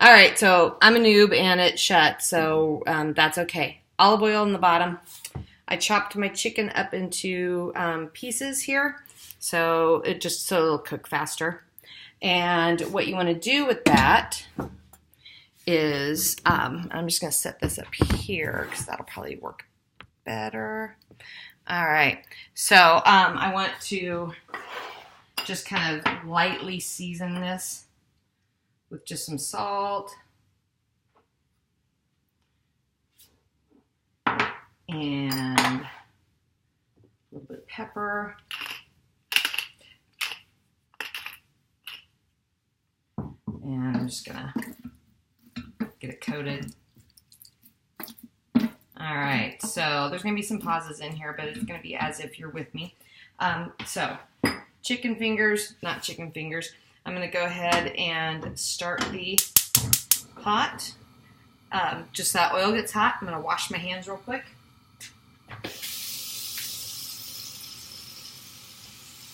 All right, so I'm a noob and it's shut, so that's okay. Olive oil in the bottom. I chopped my chicken up into pieces here, so it'll cook faster. And what you want to do with that is, I'm just going to set this up here because that'll probably work better. All right, so I want to just kind of lightly season this with just some salt and a little bit of pepper. And I'm just gonna get it coated. All right, so there's gonna be some pauses in here, but it's gonna be as if you're with me. So chicken fingers, not chicken fingers. I'm gonna go ahead and start the pot. Just that oil gets hot. I'm gonna wash my hands real quick.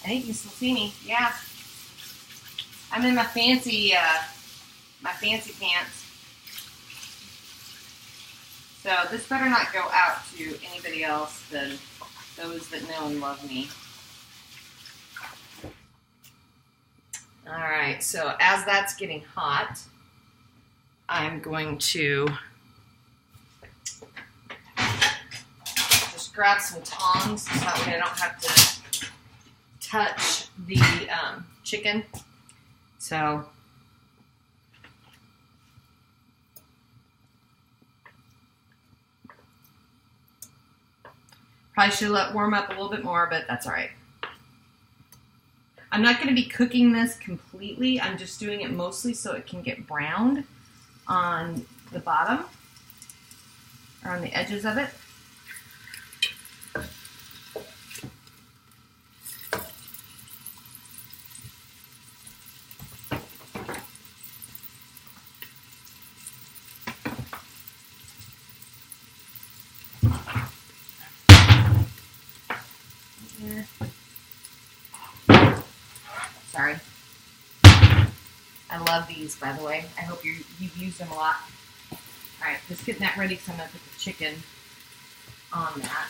I think you can still see me. Yeah. I'm in my fancy pants. So this better not go out to anybody else than those that know and love me. All right, so as that's getting hot, I'm going to just grab some tongs so that way I don't have to touch the chicken. So probably should let it warm up a little bit more, but that's all right. I'm not going to be cooking this completely. I'm just doing it mostly so it can get browned on the bottom or on the edges of it. Sorry. I love these, by the way. I hope you've used them a lot. All right, just getting that ready because I'm going to put the chicken on that.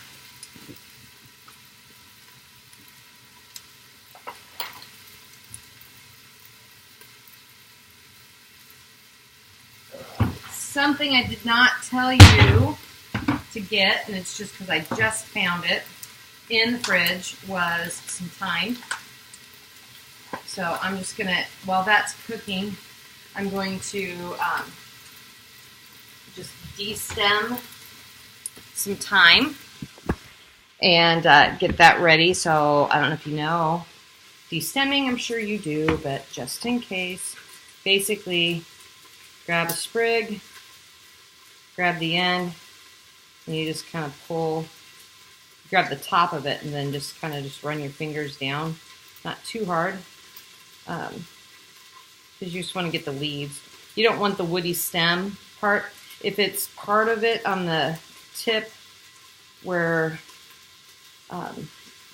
Something I did not tell you to get, and it's just because I just found it in the fridge, was some thyme. So I'm just going to, while that's cooking, I'm going to just de-stem some thyme and get that ready. So I don't know if you know de-stemming, I'm sure you do, but just in case, basically grab a sprig, grab the end, and you just kind of pull, grab the top of it and then just kind of just run your fingers down, not too hard. Because you just want to get the leaves. You don't want the woody stem part. If it's part of it on the tip where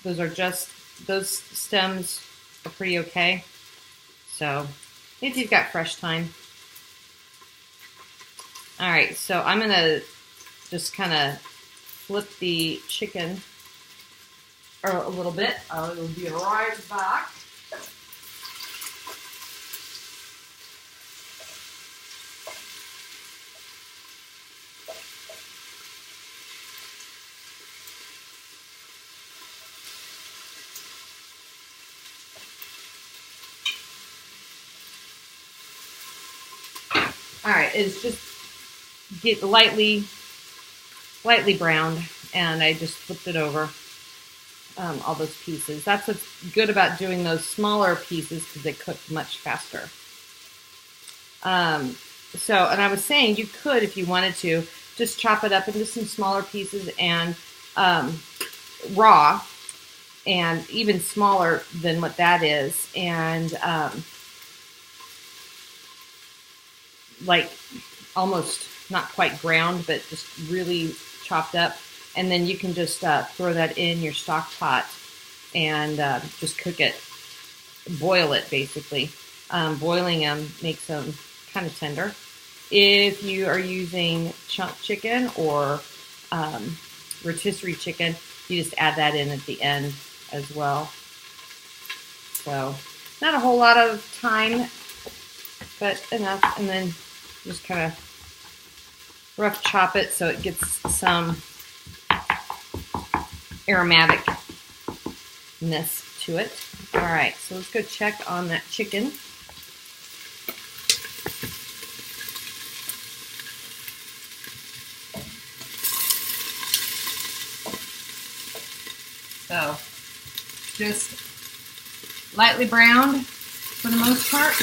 those stems are pretty okay. So if you've got fresh thyme. All right, so I'm gonna just kind of flip the chicken a little bit. I will be right back. All right, it's just get lightly browned, and I just flipped it over all those pieces. That's what's good about doing those smaller pieces because they cook much faster. And I was saying you could, if you wanted to, just chop it up into some smaller pieces and raw, and even smaller than what that is, and like almost not quite ground, but just really chopped up. And then you can just throw that in your stock pot and just cook it, boil it basically. Boiling them makes them kind of tender. If you are using chunk chicken or rotisserie chicken, you just add that in at the end as well. So not a whole lot of time, but enough. And then just kind of rough chop it so it gets some aromaticness to it. All right, so let's go check on that chicken. So just lightly browned for the most part.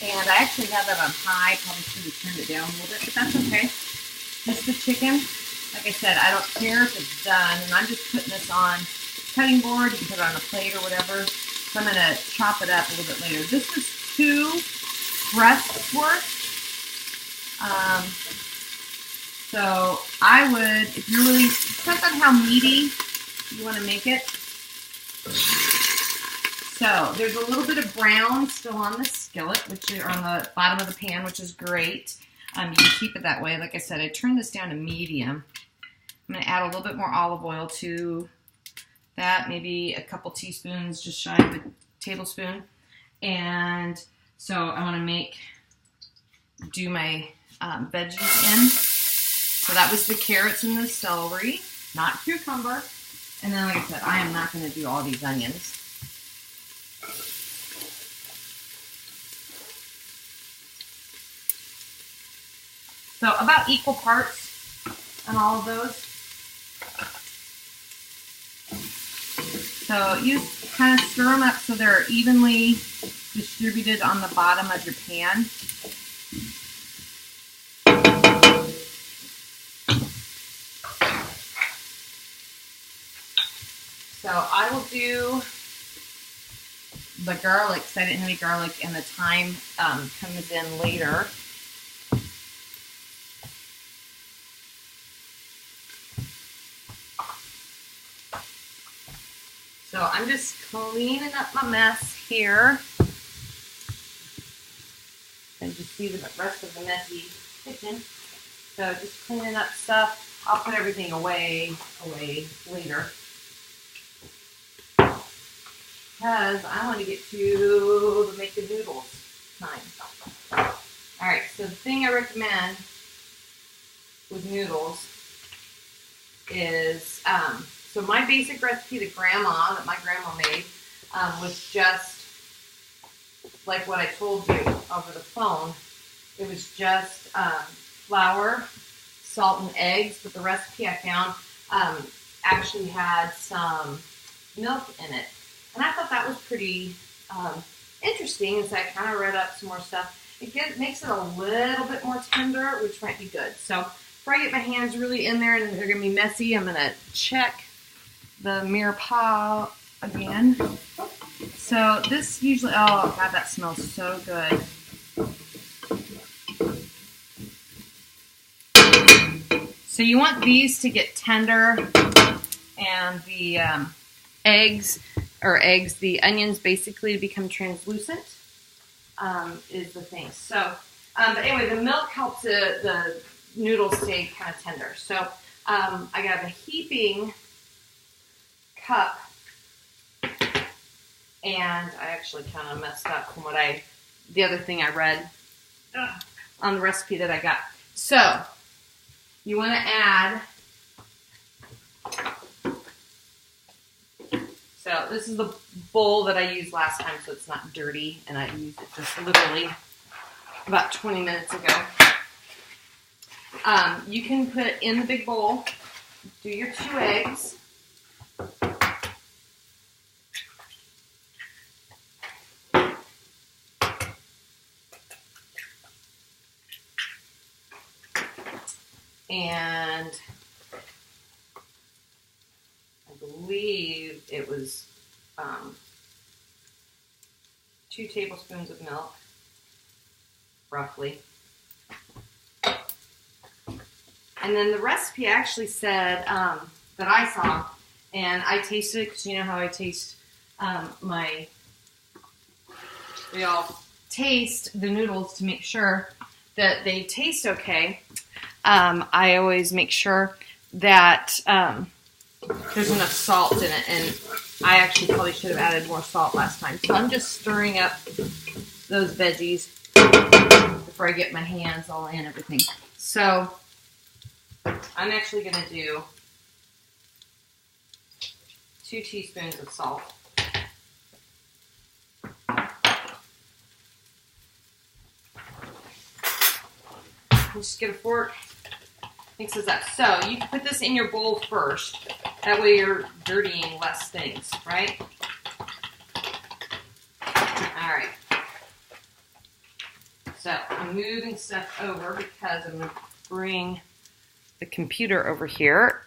And I actually have that on high, probably should have turned it down a little bit, but that's okay. Just the chicken. Like I said, I don't care if it's done, and I'm just putting this on cutting board. You can put it on a plate or whatever. So I'm going to chop it up a little bit later. This is 2 breasts worth. So I would, if you're really, depends on how meaty you want to make it. So there's a little bit of brown still on the skillet, which is on the bottom of the pan, which is great. You can keep it that way. Like I said, I turned this down to medium. I'm going to add a little bit more olive oil to that, maybe a couple teaspoons, just shy of a tablespoon. And so I want to do my veggies in. So that was the carrots and the celery, not cucumber. And then, like I said, I am not going to do all these onions. So about equal parts on all of those. So you kind of stir them up so they're evenly distributed on the bottom of your pan. So I will do the garlic, because I didn't have any garlic, and the thyme comes in later. So I'm just cleaning up my mess here. And just see the rest of the messy kitchen. So just cleaning up stuff. I'll put everything away later. Because I want to get to make the noodles time. Alright, so the thing I recommend with noodles is, so my basic recipe that my grandma made, was just like what I told you over the phone. It was just flour, salt, and eggs, but the recipe I found actually had some milk in it. And I thought that was pretty interesting, and so I kind of read up some more stuff. It makes it a little bit more tender, which might be good. So before I get my hands really in there and they're going to be messy, I'm going to check the mirepoix again. So this usually, oh God, that smells so good. So you want these to get tender, and the the onions basically to become translucent, is the thing. So, but anyway, the milk helps the noodles stay kind of tender. So I got a heaping cup, and I actually kind of messed up from the other thing I read on the recipe that I got. So you want to add, so this is the bowl that I used last time, so it's not dirty, and I used it just literally about 20 minutes ago. You can put in the big bowl, do your 2 eggs. And I believe it was 2 tablespoons of milk, roughly. And then the recipe actually said, that I saw, and I tasted it, because you know how I taste my we'll taste the noodles to make sure that they taste okay. I always make sure that there's enough salt in it, and I actually probably should have added more salt last time. So I'm just stirring up those veggies before I get my hands all in everything. So I'm actually going to do 2 teaspoons of salt. Just get a fork, mixes up. So you can put this in your bowl first. That way you're dirtying less things, right? All right. So I'm moving stuff over because I'm going to bring the computer over here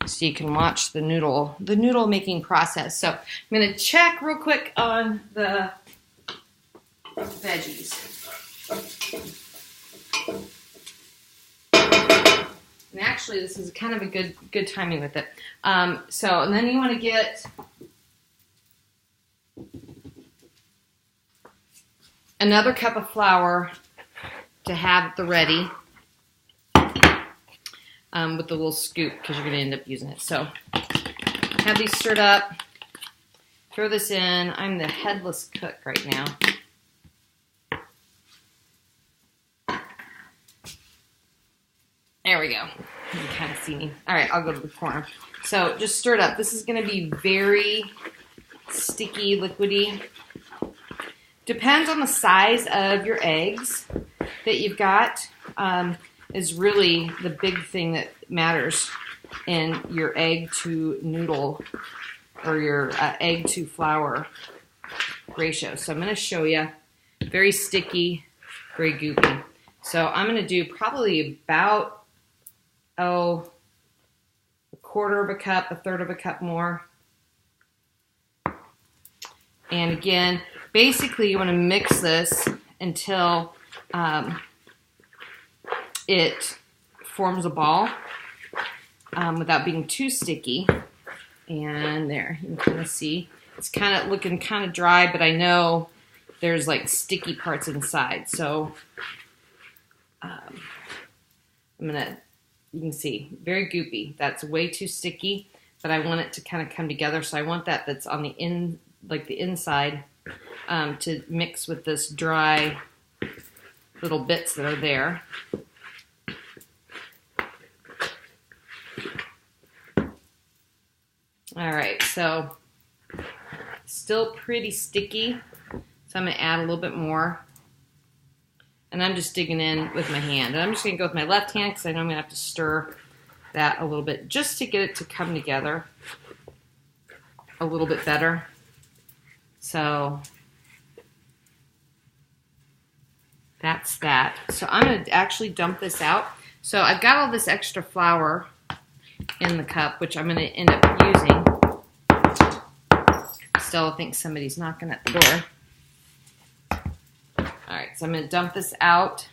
so you can watch the noodle making process. So I'm going to check real quick on the veggies. And actually, this is kind of a good timing with it. And then you want to get another cup of flour to have the ready with the little scoop because you're going to end up using it. So have these stirred up. Throw this in. I'm the headless cook right now. There we go. You can kind of see me. All right, I'll go to the corner. So just stir it up. This is going to be very sticky, liquidy. Depends on the size of your eggs that you've got. Is really the big thing that matters in your egg to noodle or your egg to flour ratio. So I'm going to show you. Very sticky, very goopy. So I'm going to do probably about a quarter of a cup, a third of a cup more. And again, basically you want to mix this until it forms a ball without being too sticky. And there, you can kind of see. It's kind of looking kind of dry, but I know there's like sticky parts inside. So you can see, very goopy. That's way too sticky, but I want it to kind of come together. So I want that's on the the inside, to mix with this dry little bits that are there. All right, so still pretty sticky. So I'm gonna add a little bit more. And I'm just digging in with my hand. And I'm just going to go with my left hand because I know I'm going to have to stir that a little bit just to get it to come together a little bit better. So that's that. So I'm going to actually dump this out. So I've got all this extra flour in the cup, which I'm going to end up using. Still, I think somebody's knocking at the door. All right, so I'm going to dump this out.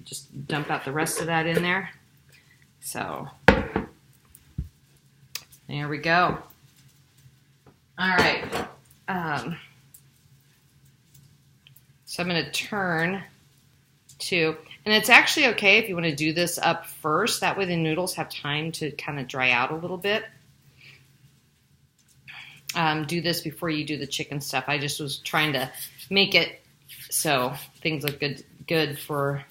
Just dump out the rest of that in there. So there we go. All right. So I'm going to turn to, and it's actually okay if you want to do this up first. That way the noodles have time to kind of dry out a little bit. Do this before you do the chicken stuff. I just was trying to make it so things look good for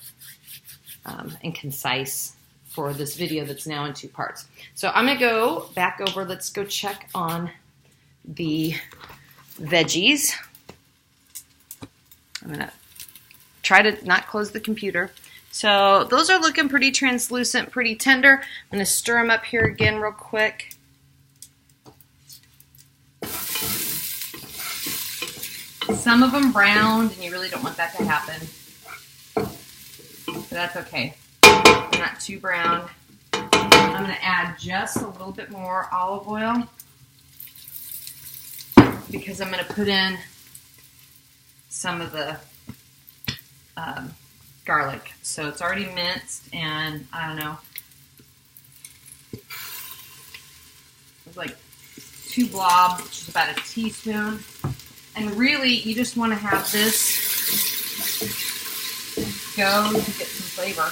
and concise for this video that's now in 2 parts. So I'm gonna go back over. Let's go check on the veggies. I'm gonna try to not close the computer. So those are looking pretty translucent, pretty tender. I'm gonna stir them up here again real quick. Some of them browned, and you really don't want that to happen. But that's okay. They're not too brown. I'm going to add just a little bit more olive oil because I'm going to put in some of the garlic. So it's already minced, and I don't know. It's like 2 blob, which is about a teaspoon. And really, you just want to have this go to get some flavor.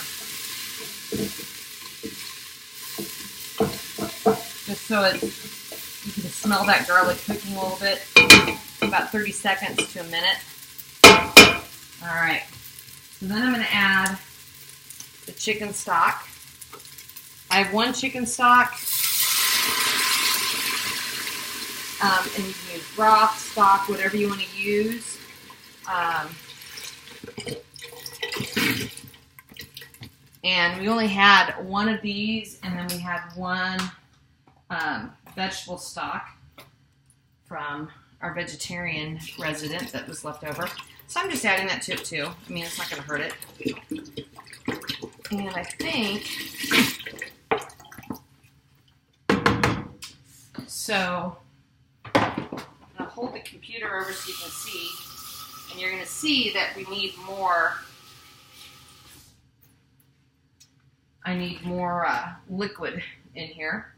Just so you can smell that garlic cooking a little bit. About 30 seconds to a minute. All right. So then I'm going to add the chicken stock. I have 1 chicken stock. And you can use broth, stock, whatever you want to use. And we only had 1 of these, and then we had 1 vegetable stock from our vegetarian resident that was left over. So I'm just adding that to it too. I mean, it's not going to hurt it. And I think, so I'm going to hold the computer over so you can see. And you're going to see that we need more. I need more liquid in here.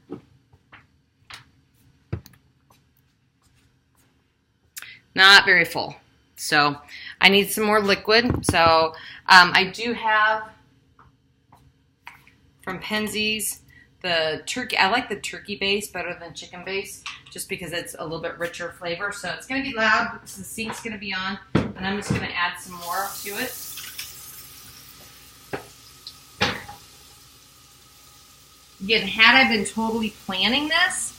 Not very full. So I need some more liquid. So I do have from Penzeys the turkey. I like the turkey base better than chicken base just because it's a little bit richer flavor. So it's going to be loud because the sink's going to be on. And I'm just going to add some more to it. Again, had I been totally planning this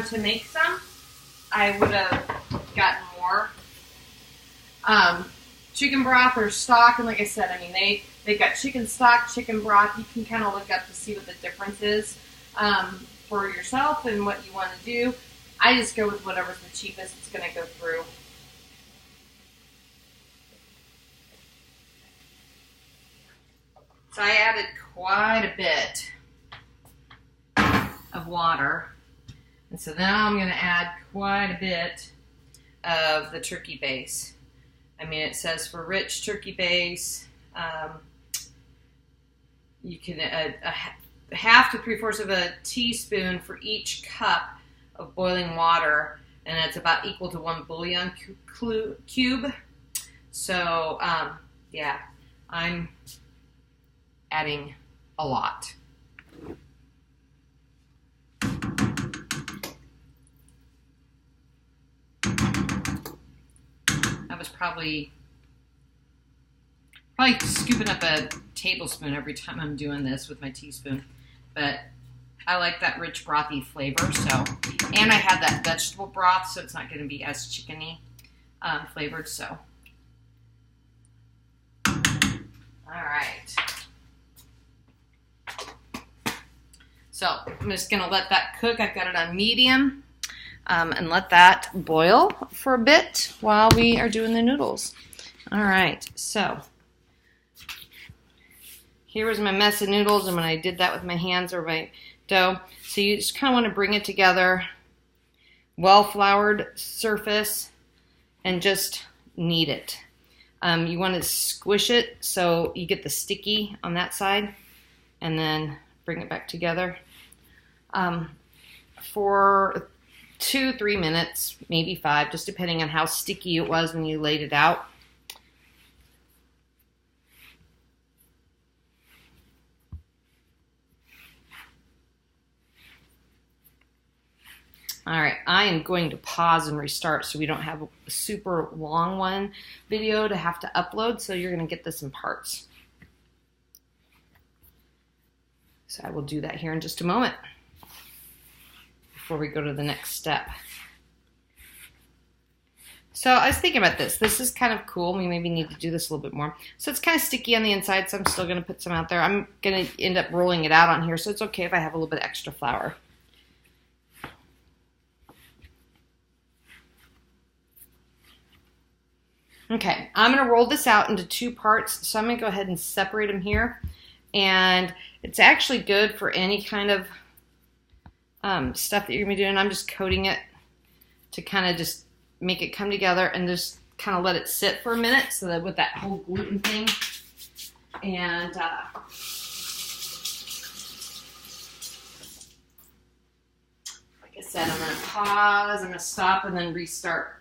to make some, I would have gotten more chicken broth or stock. And like I said, I mean, they've got chicken stock, chicken broth. You can kind of look up to see what the difference is for yourself and what you want to do. I just go with whatever's the cheapest it's going to go through. So I added quite a bit of water. And so now I'm going to add quite a bit of the turkey base. I mean, it says for rich turkey base, you can a half to 3/4 of a teaspoon for each cup of boiling water, and it's about equal to 1 bouillon cube. So, yeah, I'm adding a lot. I was probably scooping up a tablespoon every time I'm doing this with my teaspoon, but I like that rich brothy flavor. So, and I had that vegetable broth, so it's not going to be as chickeny flavored. So, all right. So I'm just going to let that cook. I've got it on medium. And let that boil for a bit while we are doing the noodles. All right, so here was my mess of noodles, and when I did that with my hands or my dough, so you just kind of want to bring it together, well-floured surface, and just knead it. You want to squish it so you get the sticky on that side, and then bring it back together for 2-3 minutes, maybe 5, just depending on how sticky it was when you laid it out. All right, I am going to pause and restart so we don't have a super long video to have to upload, so you're going to get this in parts. So I will do that here in just a moment before we go to the next step. So I was thinking about this. This is kind of cool. We maybe need to do this a little bit more. So it's kind of sticky on the inside, so I'm still going to put some out there. I'm going to end up rolling it out on here, so it's okay if I have a little bit extra flour. Okay, I'm going to roll this out into 2 parts, so I'm going to go ahead and separate them here. And it's actually good for any kind of stuff that you're going to be doing. I'm just coating it to kind of just make it come together and just kind of let it sit for a minute so that with that whole gluten thing. And I said, I'm going to pause, I'm going to stop, and then restart.